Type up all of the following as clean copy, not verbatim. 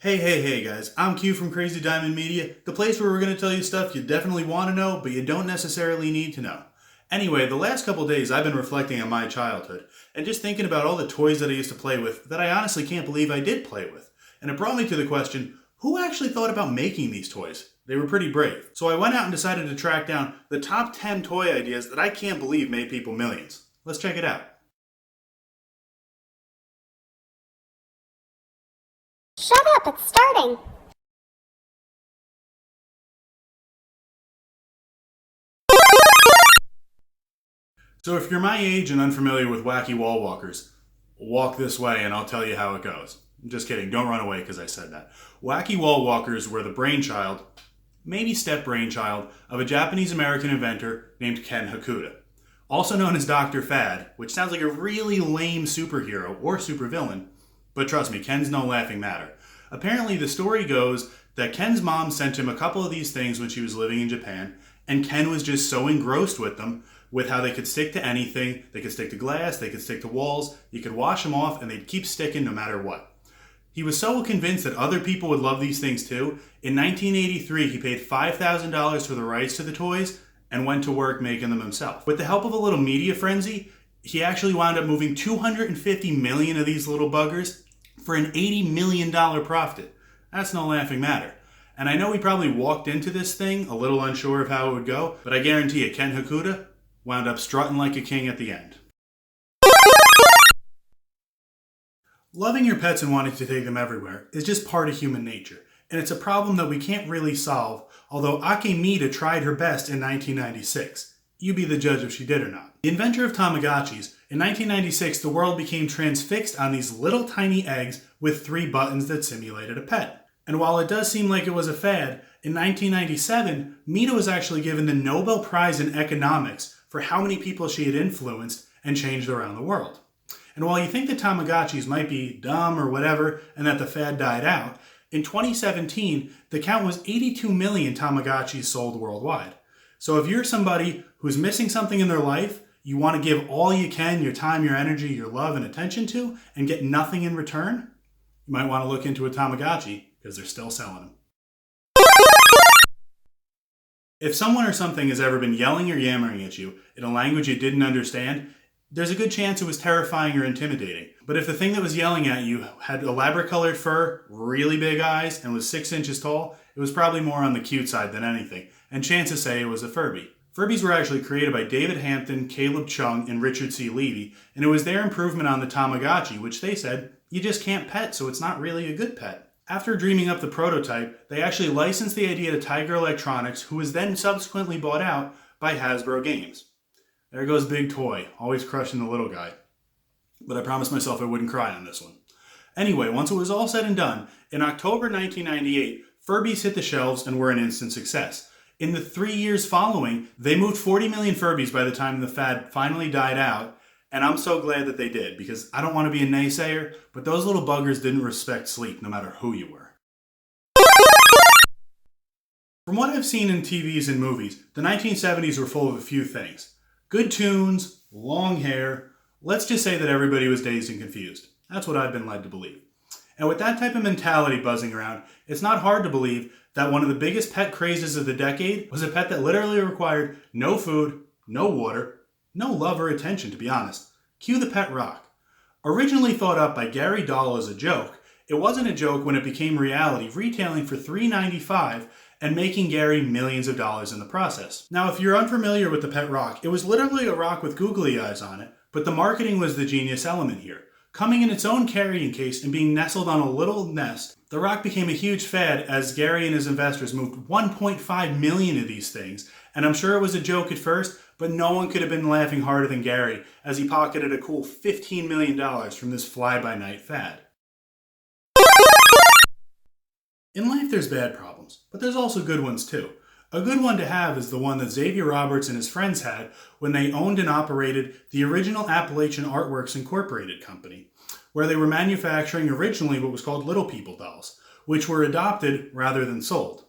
Hey guys, I'm Q from Crazy Diamond Media, the place where we're going to tell you stuff you definitely want to know, but you don't necessarily need to know. Anyway, the last couple days I've been reflecting on my childhood, and just thinking about all the toys that I used to play with that I honestly can't believe I did play with. And it brought me to the question, who actually thought about making these toys? They were pretty brave. So I went out and decided to track down the top 10 toy ideas that I can't believe made people millions. Let's check it out. Shut up, it's starting. So if you're my age and unfamiliar with wacky wall walkers, walk this way and I'll tell you how it goes. I'm just kidding, don't run away because I said that. Wacky wall walkers were the brainchild, maybe step-brainchild, of a Japanese-American inventor named Ken Hakuda. Also known as Dr. Fad, which sounds like a really lame superhero or supervillain, but trust me, Ken's no laughing matter. Apparently, the story goes that Ken's mom sent him a couple of these things when she was living in Japan, and Ken was just so engrossed with them, with how they could stick to anything. They could stick to glass, they could stick to walls, you could wash them off, and they'd keep sticking no matter what. He was so convinced that other people would love these things too. In 1983, he paid $5,000 for the rights to the toys and went to work making them himself. With the help of a little media frenzy, he actually wound up moving 250 million of these little buggers for an $80 million profit. That's no laughing matter. And I know he probably walked into this thing a little unsure of how it would go, but I guarantee you, Ken Hakuda wound up strutting like a king at the end. Loving your pets and wanting to take them everywhere is just part of human nature, and it's a problem that we can't really solve, although Akemita tried her best in 1996. You be the judge if she did or not. The inventor of Tamagotchis, in 1996 the world became transfixed on these little tiny eggs with 3 buttons that simulated a pet. And while it does seem like it was a fad, in 1997, Mita was actually given the Nobel Prize in Economics for how many people she had influenced and changed around the world. And while you think that Tamagotchis might be dumb or whatever, and that the fad died out, in 2017, the count was 82 million Tamagotchis sold worldwide. So if you're somebody who's missing something in their life, you want to give all you can, your time, your energy, your love, and attention to, and get nothing in return, you might want to look into a Tamagotchi, because they're still selling them. If someone or something has ever been yelling or yammering at you in a language you didn't understand, there's a good chance it was terrifying or intimidating. But if the thing that was yelling at you had elaborate colored fur, really big eyes, and was 6 inches tall, it was probably more on the cute side than anything, and chances say it was a Furby. Furbies were actually created by David Hampton, Caleb Chung, and Richard C. Levy, and it was their improvement on the Tamagotchi, which they said, you just can't pet, so it's not really a good pet. After dreaming up the prototype, they actually licensed the idea to Tiger Electronics, who was then subsequently bought out by Hasbro Games. There goes Big Toy, always crushing the little guy. But I promised myself I wouldn't cry on this one. Anyway, once it was all said and done, in October 1998, Furbies hit the shelves and were an instant success. In the 3 years following, they moved 40 million Furbies by the time the fad finally died out, and I'm so glad that they did, because I don't want to be a naysayer, but those little buggers didn't respect sleep, no matter who you were. From what I've seen in TVs and movies, the 1970s were full of a few things. Good tunes, long hair, let's just say that everybody was dazed and confused. That's what I've been led to believe. And with that type of mentality buzzing around, it's not hard to believe that one of the biggest pet crazes of the decade was a pet that literally required no food, no water, no love or attention, to be honest. Cue the pet rock. Originally thought up by Gary Dahl as a joke, it wasn't a joke when it became reality, retailing for $3.95 and making Gary millions of dollars in the process. Now, if you're unfamiliar with the pet rock, it was literally a rock with googly eyes on it, but the marketing was the genius element here. Coming in its own carrying case and being nestled on a little nest, the rock became a huge fad as Gary and his investors moved 1.5 million of these things, and I'm sure it was a joke at first, but no one could have been laughing harder than Gary as he pocketed a cool $15 million from this fly-by-night fad. In life there's bad problems, but there's also good ones too. A good one to have is the one that Xavier Roberts and his friends had when they owned and operated the original Appalachian Artworks Incorporated company, where they were manufacturing originally what was called Little People dolls, which were adopted rather than sold.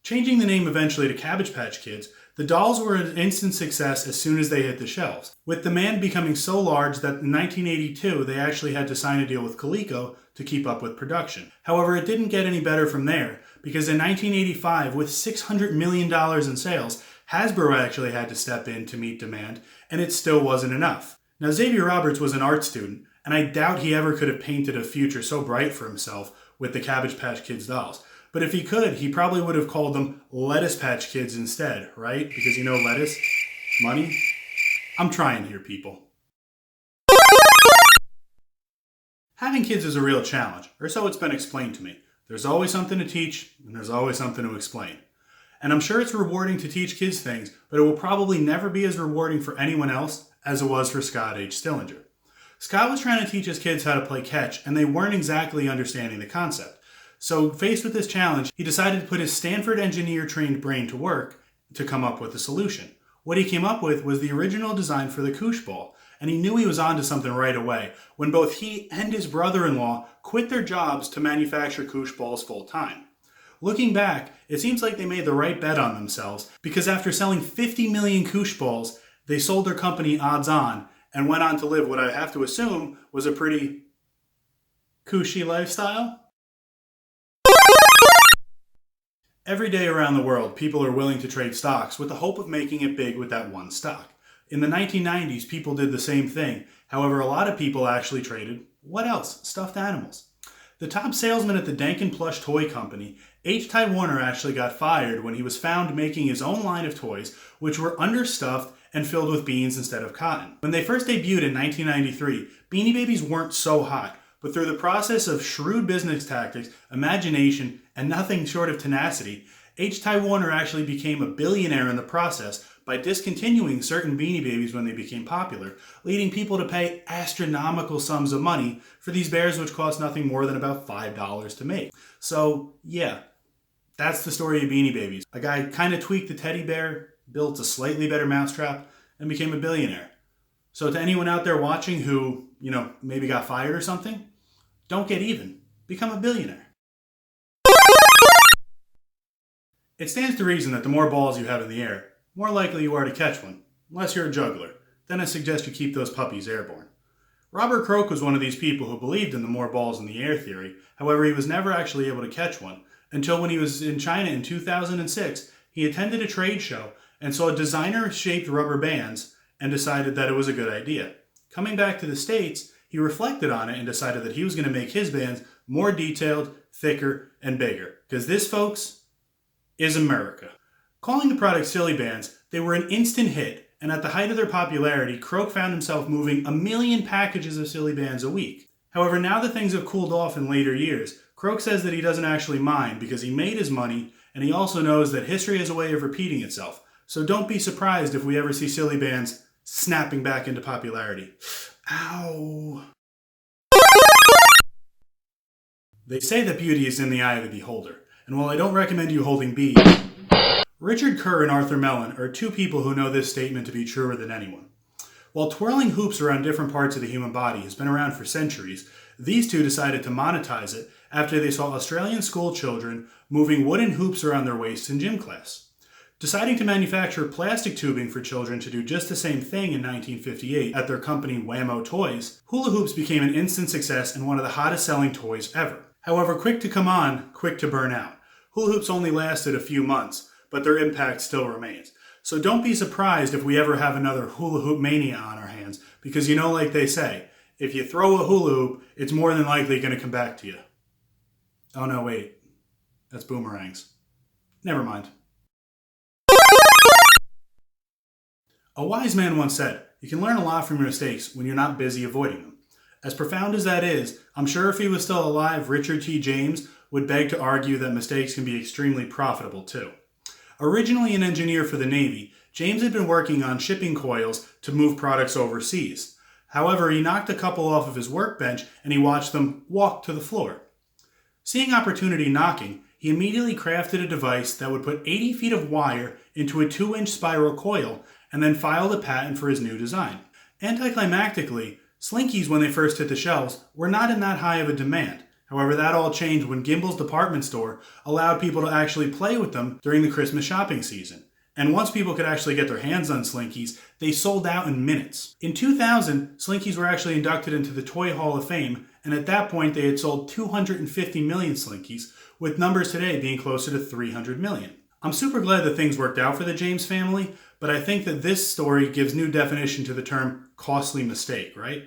Changing the name eventually to Cabbage Patch Kids, The dolls were an instant success as soon as they hit the shelves, with demand becoming so large that in 1982 they actually had to sign a deal with COLECO to keep up with production. However, it didn't get any better from there, because in 1985, with $600 million in sales, Hasbro actually had to step in to meet demand, and it still wasn't enough. Now, Xavier Roberts was an art student, and I doubt he ever could have painted a future so bright for himself with the Cabbage Patch Kids dolls. But if he could, he probably would have called them Lettuce Patch Kids instead, right? Because you know lettuce, money. I'm trying here, people. Having kids is a real challenge, or so it's been explained to me. There's always something to teach, and there's always something to explain. And I'm sure it's rewarding to teach kids things, but it will probably never be as rewarding for anyone else as it was for Scott H. Stillinger. Scott was trying to teach his kids how to play catch, and they weren't exactly understanding the concept. So, faced with this challenge, he decided to put his Stanford engineer-trained brain to work to come up with a solution. What he came up with was the original design for the koosh ball, and he knew he was onto something right away when both he and his brother-in-law quit their jobs to manufacture koosh balls full-time. Looking back, it seems like they made the right bet on themselves, because after selling 50 million koosh balls, they sold their company odds on and went on to live what I have to assume was a pretty kooshy lifestyle. Every day around the world, people are willing to trade stocks with the hope of making it big with that one stock. In the 1990s, people did the same thing. However, a lot of people actually traded, what else? Stuffed animals. The top salesman at the Denkin Plush Toy Company, H. Ty Warner, actually got fired when he was found making his own line of toys, which were understuffed and filled with beans instead of cotton. When they first debuted in 1993, Beanie Babies weren't so hot, but through the process of shrewd business tactics, imagination, and nothing short of tenacity, H. Ty Warner actually became a billionaire in the process by discontinuing certain Beanie Babies when they became popular, leading people to pay astronomical sums of money for these bears which cost nothing more than about $5 to make. So, yeah, that's the story of Beanie Babies. A guy kind of tweaked the teddy bear, built a slightly better mousetrap, and became a billionaire. So to anyone out there watching who, maybe got fired or something, don't get even. Become a billionaire. It stands to reason that the more balls you have in the air, more likely you are to catch one, unless you're a juggler. Then I suggest you keep those puppies airborne. Robert Croak was one of these people who believed in the more balls in the air theory. However, he was never actually able to catch one, until when he was in China in 2006, he attended a trade show and saw designer-shaped rubber bands and decided that it was a good idea. Coming back to the States, he reflected on it and decided that he was going to make his bands more detailed, thicker, and bigger. Because this, folks, is America. Calling the product Silly Bands, they were an instant hit, and at the height of their popularity, Croak found himself moving 1 million packages of Silly Bands a week. However, now that things have cooled off in later years, Croak says that he doesn't actually mind because he made his money, and he also knows that history has a way of repeating itself. So don't be surprised if we ever see Silly Bands snapping back into popularity. Ow. They say that beauty is in the eye of the beholder, and while I don't recommend you holding beads, Richard Kerr and Arthur Mellon are two people who know this statement to be truer than anyone. While twirling hoops around different parts of the human body has been around for centuries, these two decided to monetize it after they saw Australian school children moving wooden hoops around their waists in gym class. Deciding to manufacture plastic tubing for children to do just the same thing in 1958 at their company Wham-o Toys, hula hoops became an instant success and one of the hottest selling toys ever. However, quick to come on, quick to burn out. Hula hoops only lasted a few months, but their impact still remains. So don't be surprised if we ever have another hula hoop mania on our hands, because like they say, if you throw a hula hoop, it's more than likely going to come back to you. Oh no, wait. That's boomerangs. Never mind. A wise man once said, you can learn a lot from your mistakes when you're not busy avoiding them. As profound as that is, I'm sure if he was still alive, Richard T. James would beg to argue that mistakes can be extremely profitable too. Originally an engineer for the Navy, James had been working on shipping coils to move products overseas. However, he knocked a couple off of his workbench and he watched them walk to the floor. Seeing opportunity knocking, he immediately crafted a device that would put 80 feet of wire into a 2-inch spiral coil and then filed a patent for his new design. Anticlimactically, Slinkies, when they first hit the shelves, were not in that high of a demand. However, that all changed when Gimbel's department store allowed people to actually play with them during the Christmas shopping season. And once people could actually get their hands on Slinkies, they sold out in minutes. In 2000, Slinkies were actually inducted into the Toy Hall of Fame, and at that point they had sold 250 million Slinkies, with numbers today being closer to 300 million. I'm super glad that things worked out for the James family, but I think that this story gives new definition to the term costly mistake, right?